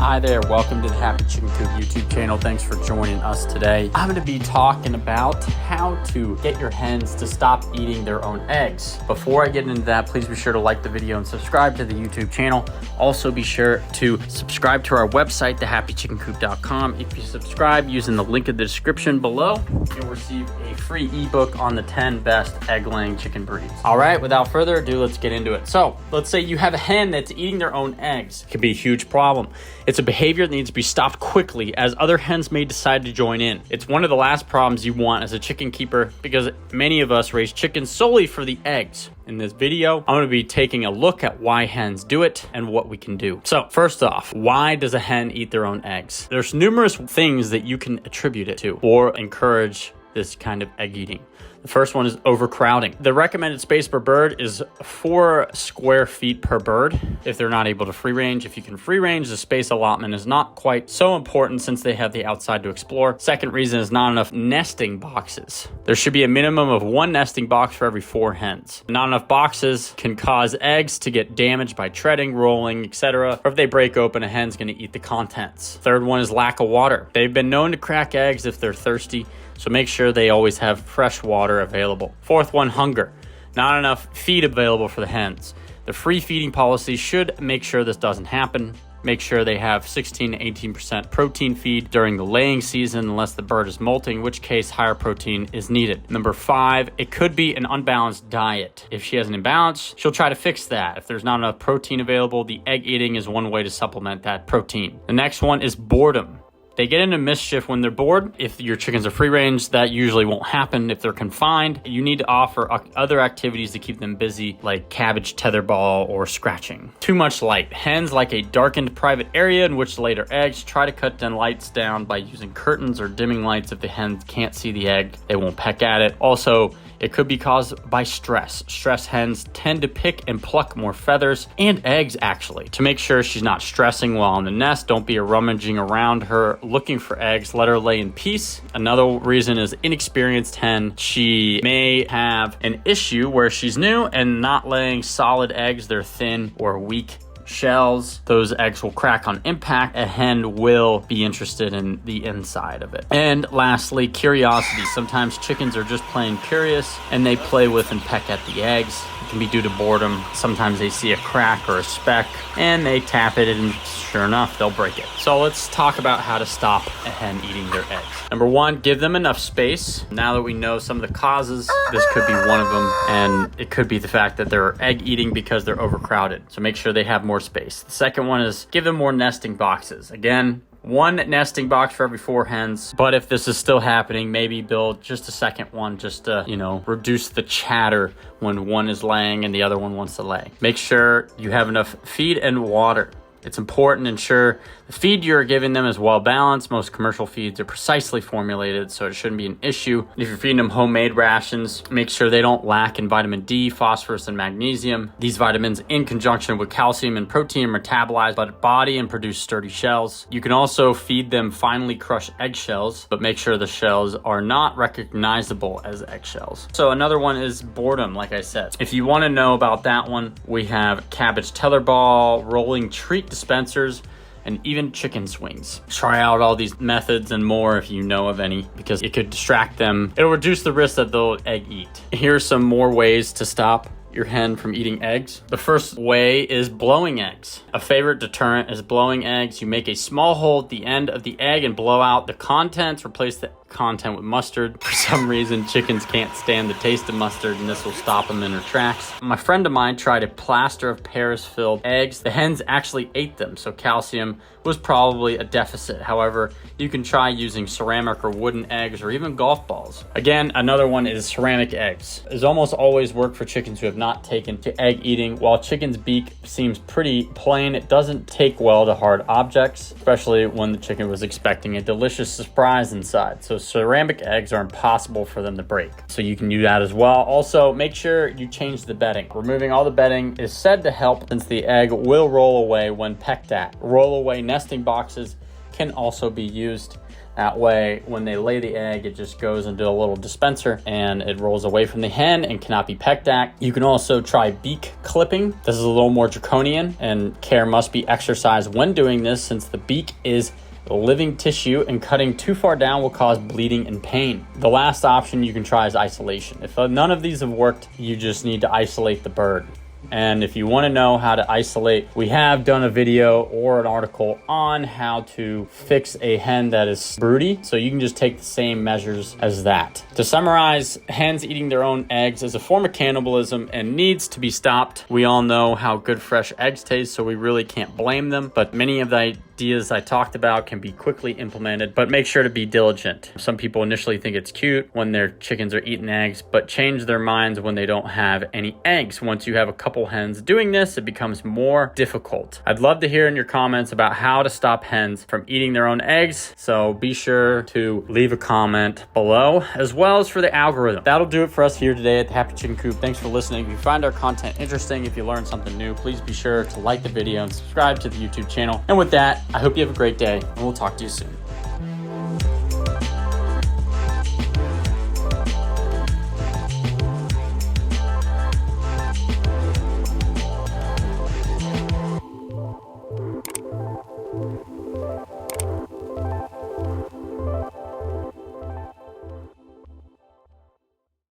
Hi there, welcome to the Happy Chicken Coop YouTube channel. Thanks for joining us today. I'm going to be talking about how to get your hens to stop eating their own eggs. Before I get into that, please be sure to like the video and subscribe to the YouTube channel. Also be sure to subscribe to our website, thehappychickencoop.com. If you subscribe using the link in the description below, you'll receive a free ebook on the 10 best egg-laying chicken breeds. All right, without further ado, let's get into it. So let's say you have a hen that's eating their own eggs. It can be a huge problem. It's a behavior that needs to be stopped quickly, as other hens may decide to join in. It's one of the last problems you want as a chicken keeper, because many of us raise chickens solely for the eggs. In this video, I'm going to be taking a look at why hens do it and what we can do. So first off, why does a hen eat their own eggs? There's numerous things that you can attribute it to or encourage this kind of egg eating. The first one is overcrowding. The recommended space per bird is 4 square feet per bird if they're not able to free range. If you can free range, the space allotment is not quite so important since they have the outside to explore. Second reason is not enough nesting boxes. There should be a minimum of 1 nesting box for every 4 hens. Not enough boxes can cause eggs to get damaged by treading, rolling, etc. Or if they break open, a hen's going to eat the contents. Third one is lack of water. They've been known to crack eggs if they're thirsty, so make sure they always have fresh water available. Fourth one, hunger. Not enough feed available for the hens. The free feeding policy should make sure this doesn't happen. Make sure they have 16 to 18% protein feed during the laying season unless the bird is molting, in which case higher protein is needed. Number 5, it could be an unbalanced diet. If she has an imbalance, she'll try to fix that. If there's not enough protein available, the egg eating is one way to supplement that protein. The next one is boredom. They get into mischief when they're bored. If your chickens are free range, that usually won't happen. If they're confined, you need to offer other activities to keep them busy, like cabbage tetherball or scratching. Too much light. Hens like a darkened private area in which to lay their eggs. Try to cut down lights down by using curtains or dimming lights. If the hens can't see the egg, they won't peck at it. Also, it could be caused by stress. Stressed hens tend to pick and pluck more feathers and eggs, actually. To make sure she's not stressing while in the nest, don't be rummaging around her looking for eggs. Let her lay in peace. Another reason is inexperienced hen. She may have an issue where she's new and not laying solid eggs. They're thin or weak shells. Those eggs will crack on impact. A hen will be interested in the inside of it. And lastly, curiosity. Sometimes chickens are just plain curious and they play with and peck at the eggs. It can be due to boredom. Sometimes they see a crack or a speck and they tap it, and sure enough, they'll break it. So let's talk about how to stop a hen eating their eggs. Number 1, give them enough space. Now that we know some of the causes, this could be one of them, and it could be the fact that they're egg eating because they're overcrowded. So make sure they have more space. The second one is give them more nesting boxes. Again, 1 nesting box for every 4 hens. But if this is still happening, maybe build just a second one just to, reduce the chatter when one is laying and the other one wants to lay. Make sure you have enough feed and water. It's important to ensure the feed you're giving them is well balanced. Most commercial feeds are precisely formulated, so it shouldn't be an issue. If you're feeding them homemade rations, make sure they don't lack in vitamin D, phosphorus, and magnesium. These vitamins, in conjunction with calcium and protein, are metabolized by the body and produce sturdy shells. You can also feed them finely crushed eggshells, but make sure the shells are not recognizable as eggshells. So another one is boredom, like I said. If you want to know about that one, we have cabbage tetherball, rolling treat dispensers, and even chicken swings. Try out all these methods and more if you know of any, because it could distract them. It'll reduce the risk that they'll egg eat. Here are some more ways to stop your hen from eating eggs. The first way is blowing eggs. A favorite deterrent is blowing eggs. You make a small hole at the end of the egg and blow out the contents. Replace the content with mustard. For some reason, chickens can't stand the taste of mustard, and this will stop them in their tracks. My friend of mine tried a plaster of Paris-filled eggs. The hens actually ate them, so calcium was probably a deficit. However, you can try using ceramic or wooden eggs or even golf balls. Again, another one is ceramic eggs. It's almost always worked for chickens who have not taken to egg eating. While chicken's beak seems pretty plain, it doesn't take well to hard objects, especially when the chicken was expecting a delicious surprise inside. So ceramic eggs are impossible for them to break. So you can do that as well. Also, make sure you change the bedding. Removing all the bedding is said to help, since the egg will roll away when pecked at. Roll away nesting boxes can also be used. That way, when they lay the egg, it just goes into a little dispenser and it rolls away from the hen and cannot be pecked at. You can also try beak clipping. This is a little more draconian, and care must be exercised when doing this, since the beak is living tissue and cutting too far down will cause bleeding and pain. The last option you can try is isolation. If none of these have worked, you just need to isolate the bird. And if you want to know how to isolate, we have done a video or an article on how to fix a hen that is broody. So you can just take the same measures as that. To summarize, hens eating their own eggs is a form of cannibalism and needs to be stopped. We all know how good fresh eggs taste, so we really can't blame them. But many of the ideas I talked about can be quickly implemented, but make sure to be diligent. Some people initially think it's cute when their chickens are eating eggs, but change their minds when they don't have any eggs. Once you have a couple hens doing this, it becomes more difficult. I'd love to hear in your comments about how to stop hens from eating their own eggs, so be sure to leave a comment below, as well as for the algorithm. That'll do it for us here today at the Happy Chicken Coop. Thanks for listening. If you find our content interesting, if you learned something new, please be sure to like the video and subscribe to the YouTube channel. And with that, I hope you have a great day, and we'll talk to you soon.